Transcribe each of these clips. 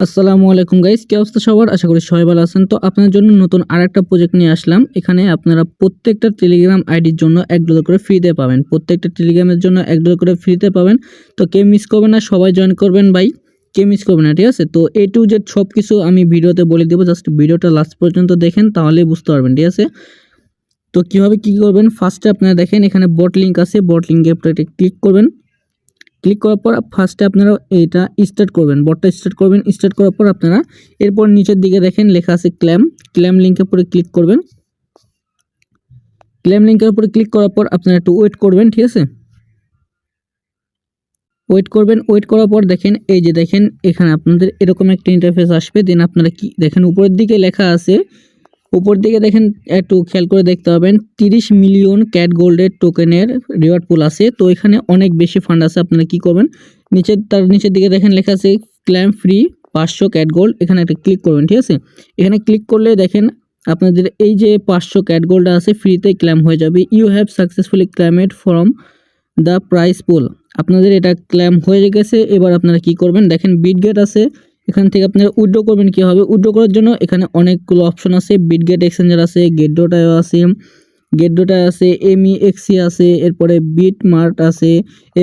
আসসালামু আলাইকুম গাইস, কি অবস্থা সবার? আশা করি সবাই ভালো আছেন। তো আপনার জন্য নতুন আরেকটা প্রজেক্ট নিয়ে আসলাম। এখানে আপনারা প্রত্যেকটা টেলিগ্রাম আইডির জন্য $1 করে ফ্রিতে পাবেন। প্রত্যেকটা টেলিগ্রামের জন্য $1 করে ফ্রিতে পাবেন। তো কেউ মিস করবেন না, সবাই জয়েন করবেন ভাই। কেউ মিস করবেন না, ঠিক আছে? তো A to Z সবকিছু আমি ভিডিওতে বলে দেব। জাস্ট ভিডিওটা লাস্ট পর্যন্ত দেখেন, তাহলেই বুঝতে পারবেন, ঠিক আছে? তো কিভাবে কি করবেন, ফার্স্টে আপনারা দেখেন এখানে বট লিঙ্ক আছে। বট লিঙ্কে আপনারা ক্লিক করবেন। ক্লিক করার পর ফার্স্টে আপনারা এটা স্টার্ট করবেন, বটটা স্টার্ট করবেন। স্টার্ট করার পর আপনারা এরপর নিচের দিকে দেখেন লেখা আছে ক্লেম লিঙ্কের উপরে ক্লিক করবেন। ক্লেম লিঙ্কের উপরে ক্লিক করার পর আপনারা একটু ওয়েট করবেন, ঠিক আছে? ওয়েট করবেন। ওয়েট করার পর দেখেন এই যে দেখেন এখানে আপনাদের এরকম একটা ইন্টারফেস আসবে। দেন আপনারা কি দেখেন উপরের দিকে লেখা আছে, উপর দিকে দেখেন একটু খেয়াল করে দেখতে পাবেন 30 মিলিয়ন ক্যাট গোল্ডের টোকেনের রিওয়ার্ড পুল আছে। তো এখানে অনেক বেশি ফান্ড আছে। আপনারা কি করবেন, তার নিচের দিকে দেখেন লেখা আছে ক্লেম ফ্রি 500 ক্যাট গোল্ড। এখানে একটা ক্লিক করবেন, ঠিক আছে? এখানে ক্লিক করলে দেখেন আপনাদের এই যে 500 ক্যাট গোল্ড আছে ফ্রিতে ক্লেম হয়ে যাবে। You have successfully claimed from the prize pool. আপনাদের এটা ক্লেম হয়ে গেছে। এবার আপনারা কি করবেন, দেখেন বিটগেট আছে, এখান থেকে আপনারা উইথড্র করবেন। কি হবে উইথড্র করার জন্য এখানে অনেকগুলো অপশন আছে। বিটগেট এক্সচেঞ্জার আছে, গেটডোটাও আছে, MEXC আছে, এরপরে বিটমার্ট আছে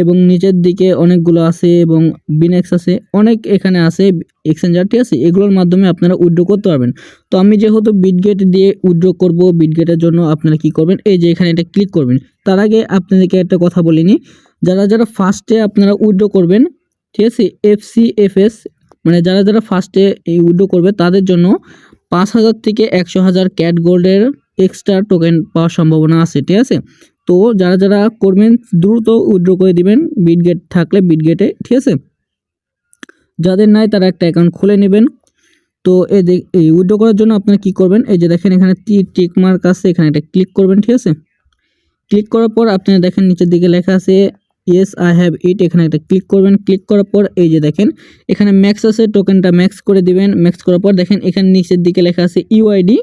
এবং নিচের দিকে অনেকগুলো আছে এবং বিনেক্স আছে, অনেক এখানে আছে এক্সচেঞ্জার, ঠিক আছে? এগুলোর মাধ্যমে আপনারা উইথড্র করতে পারবেন। তো আমি যেহেতু বিটগেট দিয়ে উইথড্র করব, বিটগেটের জন্য আপনারা কি করবেন, এই যে এখানে এটা ক্লিক করবেন। তার আগে আপনাদেরকে একটা কথা বলিনি, যারা ফার্স্টে আপনারা উইথড্র করবেন, ঠিক আছে, FCFS মানে যারা ফার্স্টে এই উইথড্র করবে তাদের জন্য 5,000 থেকে 100,000 ক্যাট গোল্ডের এক্সট্রা টোকেন পাওয়ার সম্ভাবনা আছে, ঠিক আছে? তো যারা করবেন দ্রুত উইথড্র করে দিবেন বিটগেট থাকলে বিটগেটে, ঠিক আছে? যাদের নাই তারা একটা অ্যাকাউন্ট খুলে নেবেন। তো এই উইথড্র করার জন্য আপনারা কি করবেন, এই যে দেখেন এখানে টিক মার্ক আছে, এখানে একটা ক্লিক করবেন, ঠিক আছে? ক্লিক করার পর আপনারা দেখেন নিচের দিকে লেখা আছে ইয়েস আই হ্যাভ ইট, এখানে একটা ক্লিক করবেন। ক্লিক করার পর এই যে দেখেন এখানে ম্যাক্স আছে, টোকেনটা ম্যাক্স করে দিবেন। ম্যাক্স করার পর দেখেন এখানে নিচের দিকে লেখা আছে ইউআইডি।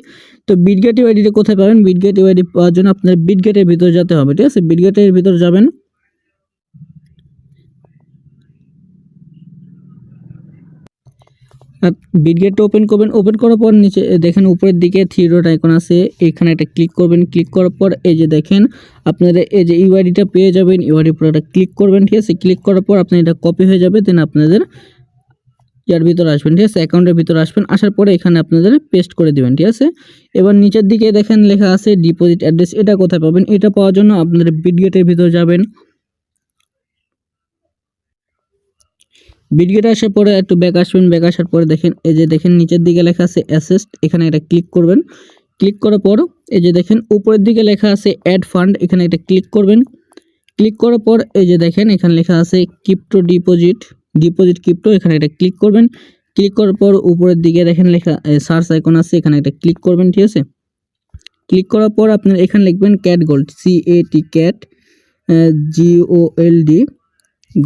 তো বিটগেট ইউআইডিটা কোথায় পাবেন, বিটগেট ইউআইডি পাওয়ার জন্য আপনার বিটগেটের ভিতর যেতে হবে, ঠিক আছে? বিটগেটের ভিতর যাবেন। বিটগেটটা ওপেন করবেন। ওপেন করার পর নিচে দেখেন উপরের দিকে থ্রি ডট আইকন আছে, এখানে একটা ক্লিক করবেন। ক্লিক করার পর এই যে দেখেন আপনারা এই যে ইউআইডিটা পেয়ে যাবেন। ইউআইডি উপরে একটা ক্লিক করবেন, ঠিক আছে? ক্লিক করার পর আপনার এটা কপি হয়ে যাবে। দেন আপনাদের ইয়ার ভিতরে আসবেন, ঠিক আছে? অ্যাকাউন্টের ভিতরে আসবেন। আসার পরে এখানে আপনাদের পেস্ট করে দিবেন, ঠিক আছে? এবার নিচের দিকে দেখেন লেখা আছে ডিপোজিট অ্যাড্রেস। এটা কোথায় পাবেন, এটা পাওয়ার জন্য আপনাদের বিটগেটের ভিতরে যাবেন। বিটগেটে আসার পরে একটু ব্যাক আসবেন। ব্যাক আসার পরে দেখেন এই যে দেখেন নিচের দিকে লেখা আছে অ্যাসেস্ট, এখানে এটা ক্লিক করবেন। ক্লিক করার পর এই যে দেখেন উপরের দিকে লেখা আছে অ্যাড ফান্ড, এখানে এটা ক্লিক করবেন। ক্লিক করার পর এই যে দেখেন এখানে লেখা আছে ক্রিপ্টো ডিপোজিট ক্রিপ্টো, এখানে এটা ক্লিক করবেন। ক্লিক করার পর উপরের দিকে দেখেন লেখা সার্চ আইকন আছে, এখানে এটা ক্লিক করবেন, ঠিক আছে? ক্লিক করার পর আপনার এখানে লিখবেন cat gold, CAT cat GOLD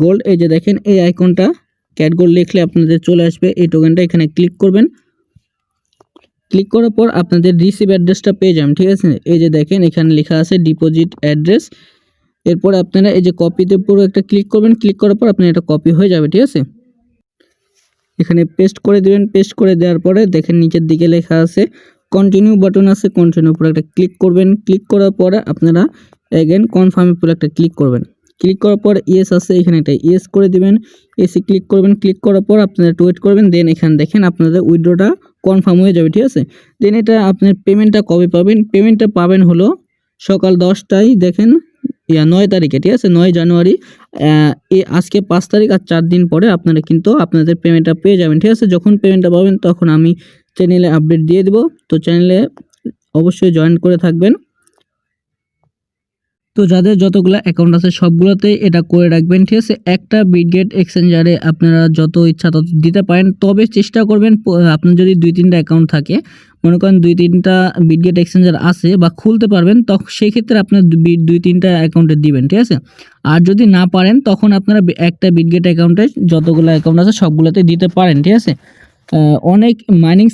gold. এই যে দেখেন এই আইকনটা ক্যাট গোল্ড লিখলে আপনাদের চলে আসবে এই টোকেনটা, এখানে ক্লিক করবেন। ক্লিক করার পর আপনাদের রিসিভ অ্যাড্রেসটা পেয়ে যাবেন, ঠিক আছে? এই যে দেখেন এখানে লেখা আছে ডিপোজিট অ্যাড্রেস। এরপর আপনারা এই যে কপিতে পুরো একটা ক্লিক করবেন। ক্লিক করার পর আপনার এটা কপি হয়ে যাবে, ঠিক আছে? এখানে পেস্ট করে দিবেন। পেস্ট করে দেওয়ার পরে দেখেন নিচের দিকে লেখা আছে কন্টিনিউ বাটন আছে, কন্টিনিউ উপরে একটা ক্লিক করবেন। ক্লিক করার পরে আপনারা এগেন কনফার্মের উপরে একটা ক্লিক করবেন। ক্লিক করার পর ইয়েস আছে, এখানে একটা ইয়েস করে দিবেন। এসে ক্লিক করবেন। ক্লিক করার পর আপনারা একটু ওয়েট করবেন। দেন এখানে দেখেন আপনাদের উইথড্রটা কনফার্ম হয়ে যাবে, ঠিক আছে? দেন এটা আপনার পেমেন্টটা কবে পাবেন, পেমেন্টটা পাবেন হলো সকাল 10টায়, দেখেন 9 তারিখে, ঠিক আছে? 9 জানুয়ারি। আজকে 5 তারিখ আর 4 দিন পরে আপনারা কিন্তু আপনাদের পেমেন্টটা পেয়ে যাবেন, ঠিক আছে? যখন পেমেন্টটা পাবেন তখন আমি চ্যানেলে আপডেট দিয়ে দেবো। তো চ্যানেলে অবশ্যই জয়েন করে থাকবেন। তো যাদের যতগুলো অ্যাকাউন্ট আছে সবগুলোতে এটা করে রাখবেন, ঠিক আছে? একটা বিটগেট এক্সচেঞ্জারে আপনারা যত ইচ্ছা তত দিতে পারেন, তবে চেষ্টা করবেন আপনার যদি 2-3টা অ্যাকাউন্ট থাকে, মনে করেন 2-3টা বিটগেট এক্সচেঞ্জার আছে বা খুলতে পারবেন, তখন সেই ক্ষেত্রে আপনার 2-3টা অ্যাকাউন্টে দিবেন, ঠিক আছে? আর যদি না পারেন তখন আপনারা একটা বিটগেট অ্যাকাউন্টে যতগুলো অ্যাকাউন্ট আছে সবগুলোতে দিতে পারেন, ঠিক আছে? অনেক মাইনিং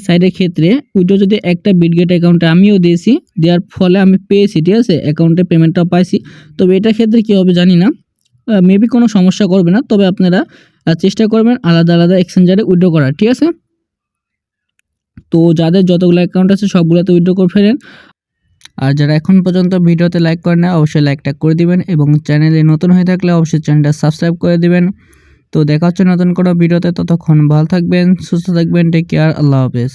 সাইডের ক্ষেত্রে ওইটা যদি একটা বিটগেট অ্যাকাউন্টে আমিও দিয়েছি, দেওয়ার ফলে আমি পেয়েছি, ঠিক আছে? অ্যাকাউন্টে পেমেন্টটাও পাইছি। তবে এটার ক্ষেত্রে কী হবে জানি না, মেবি কোনো সমস্যা করবে না। তবে আপনারা চেষ্টা করবেন আলাদা আলাদা এক্সচেঞ্জারে উইথড্র করার, ঠিক আছে। তো যাদের যতগুলো অ্যাকাউন্ট আছে সবগুলোতে উইথড্র করে ফেলেন। আর যারা এখন পর্যন্ত ভিডিওতে লাইক করেন না অবশ্যই লাইকটা করে দিবেন এবং চ্যানেলে নতুন হয়ে থাকলে অবশ্যই চ্যানেলটা সাবস্ক্রাইব করে দিবেন। তো দেখা হচ্ছে নতুন কোনো ভিডিওতে, ততক্ষণ ভালো থাকবেন, সুস্থ থাকবেন, টেক কেয়ার, আল্লাহ হাফেজ।